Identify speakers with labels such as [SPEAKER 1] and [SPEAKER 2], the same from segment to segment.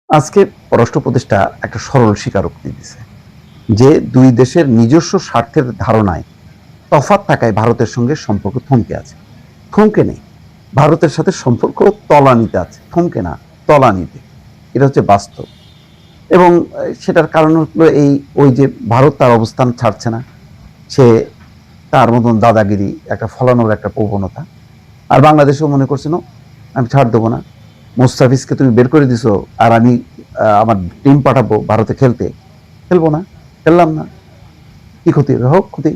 [SPEAKER 1] আজকে পররাষ্ট্র উপদেষ্টা একটা সরল স্বীকারোক্তি দিছে যে দুই দেশের নিজস্ব স্বার্থের ধারণায় তফাৎ থাকায় ভারতের সঙ্গে সম্পর্ক থমকে আছে। থমকে নেই, ভারতের সাথে সম্পর্ক তলানিতে আছে, থমকে না, তলানিতে। এটা হচ্ছে বাস্তব। এবং সেটার কারণ হলো ওই যে ভারত তার অবস্থান ছাড়ছে না, সে তার মতন দাদাগিরি একটা ফলানোর একটা প্রবণতা। আর বাংলাদেশও মনে করছিল আমি ছাড় দেবো না, মোস্তাফিজকে তুমি বের করে দিছো আর আমি আমার টিম পাঠাবো ভারতে খেলতে, খেলবো না, খেললাম না, কি ক্ষতি হোক ক্ষতি,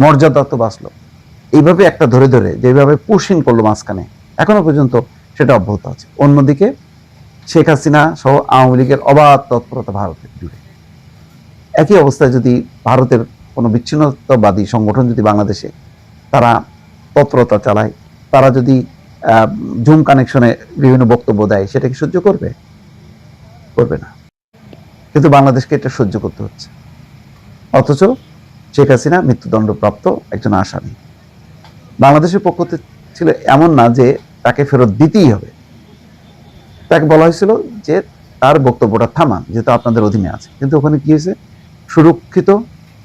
[SPEAKER 1] মর্যাদা তো বাঁচলো। এইভাবে একটা ধরে ধরে যেভাবে পুশিং করলো মাঝখানে, এখনো পর্যন্ত সেটা অব্যাহত আছে। অন্যদিকে শেখ হাসিনা সহ আওয়ামী লীগের অবাধ তৎপরতা ভারতের জুড়ে। একই অবস্থায় যদি ভারতের কোনো বিচ্ছিন্নতাবাদী সংগঠন যদি বাংলাদেশে তারা তৎপরতা চালায়, তারা যদি জুম কানেকশনে বিভিন্ন বক্তব্য দেয়, সেটা কি সহ্য করবে? করবে না। কিন্তু বাংলাদেশকে এটা সহ্য করতে হচ্ছে, অথচ শেখ হাসিনা মৃত্যুদণ্ডপ্রাপ্ত একজন আসামি। বাংলাদেশের পক্ষ থেকে ছিল এমন না যে তাকে ফেরত দিতেই হবে, তাকে বলা হয়েছিল যে তার বক্তব্যটা থামান, যেহেতু আপনাদের অধীনে আছে। কিন্তু ওখানে কি হয়েছে, সুরক্ষিত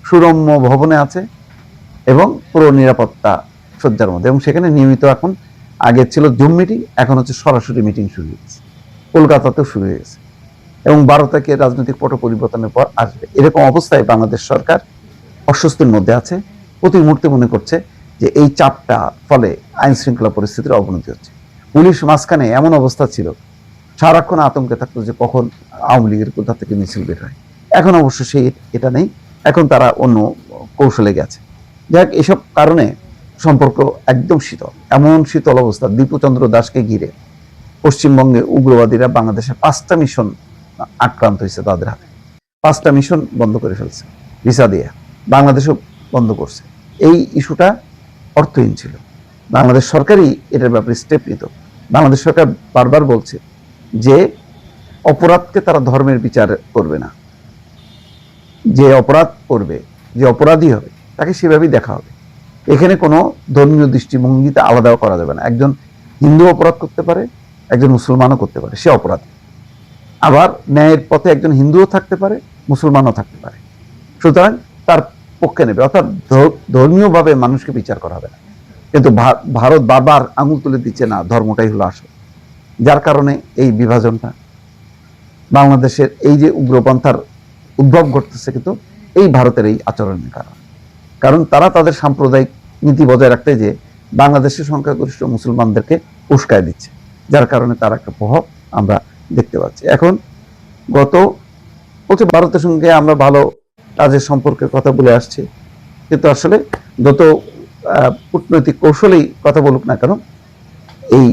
[SPEAKER 1] সুরম্য ভবনে আছে এবং পুরো নিরাপত্তা সজ্জার মধ্যে, এবং সেখানে নিয়মিত এখন, আগে ছিল জুম মিটিং, এখন হচ্ছে সরাসরি মিটিং শুরু হয়েছে, কলকাতাতেও শুরু হয়েছে, এবং 12 তারিখে রাজনৈতিক পট পরিবর্তনের পর আসবে। এরকম অবস্থায় বাংলাদেশ সরকার অস্বস্তির মধ্যে আছে, প্রতি মুহূর্তে মনে করছে যে এই চাপটা ফলে আইন শৃঙ্খলা পরিস্থিতির অবনতি হচ্ছে। পুলিশ মাঝখানে এমন অবস্থা ছিল, সারাক্ষণ আতঙ্কে থাকতো যে কখন আওয়ামী লীগের কোথা থেকে মিছিল বের হয়। এখন অবশ্য সেই এটা নেই, এখন তারা অন্য কৌশলে গেছে। যাক, এসব কারণে সম্পর্ক একদম শীতল, এমন শীতল অবস্থা। দীপুচন্দ্র দাসকে ঘিরে পশ্চিমবঙ্গে উগ্রবাদীরা বাংলাদেশে 5টা মিশন আক্রান্ত হয়েছে, তাদের হাতে 5টা মিশন বন্ধ করে ফেলছে ভিসা দিয়ে, বাংলাদেশও বন্ধ করছে। এই ইস্যুটা অর্থহীন ছিল, বাংলাদেশ সরকারই এটার ব্যাপারে স্টেপ নিত। বাংলাদেশ সরকার বারবার বলছে যে অপরাধকে তারা ধর্মের বিচার করবে না, যে অপরাধ করবে, যে অপরাধী হবে, তাকে সেভাবেই দেখা হবে। এখানে কোনো ধর্মীয় দৃষ্টিভঙ্গিতে আলাদা করা যাবে না। একজন হিন্দু অপরাধ করতে পারে, একজন মুসলমানও করতে পারে, সে অপরাধী। আবার ন্যায়ের পথে একজন হিন্দুও থাকতে পারে, মুসলমানও থাকতে পারে, সুতরাং তার পক্ষে নেবে, অর্থাৎ ধর্মীয়ভাবে মানুষকে বিচার করা হবে না। কিন্তু ভারত বারবার আঙুল তুলে দিচ্ছে না, ধর্মটাই হলো আসল। যার কারণে এই বিভাজনটা, বাংলাদেশের এই যে উগ্রপন্থার উদ্ভব ঘটতেছে, কিন্তু এই ভারতের এই আচরণের কারণ। কারণ তারা তাদের সাম্প্রদায়িক নীতি বজায় রাখতে যে বাংলাদেশের সংখ্যাগরিষ্ঠ মুসলমানদেরকে উস্কায় দিচ্ছে, যার কারণে তার একটা প্রভাব আমরা দেখতে পাচ্ছি। এখন বলছে ভারতের সঙ্গে আমরা ভালো কাজের সম্পর্কের কথা বলে আসছি, কিন্তু আসলে যত কূটনৈতিক কৌশলেই কথা বলুক না কেন, এই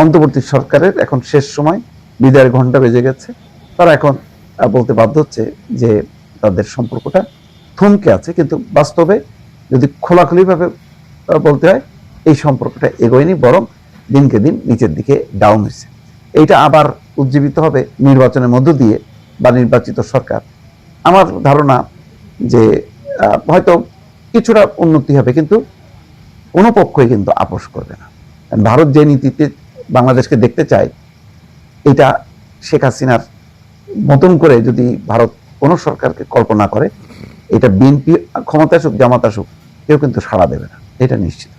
[SPEAKER 1] অন্তর্বর্তী সরকারের এখন শেষ সময়, বিদায়ের ঘন্টা বেজে গেছে। তারা এখন বলতে বাধ্য হচ্ছে যে তাদের সম্পর্কটা থমকে আছে, কিন্তু বাস্তবে যদি খোলাখুলিভাবে বলতে হয়, এই সম্পর্কটা এগোয়নি, বরং দিনকে দিন নিচের দিকে ডাউন হয়েছে। এইটা আবার উজ্জীবিত হবে নির্বাচনের মধ্য দিয়ে, বা নির্বাচিত সরকার, আমার ধারণা যে হয়তো কিছুটা উন্নতি হবে, কিন্তু কোনো পক্ষই কিন্তু আপোষ করবে না। ভারত যে নীতিতে বাংলাদেশকে দেখতে চায়, এটা শেখ হাসিনার মতন করে যদি ভারত কোনো সরকারকে কল্পনা করে, এটা বিএনপি ক্ষমতা আসুক, জামাত আসুক, কেউ কিন্তু সাড়া দেবে না, এটা নিশ্চিত।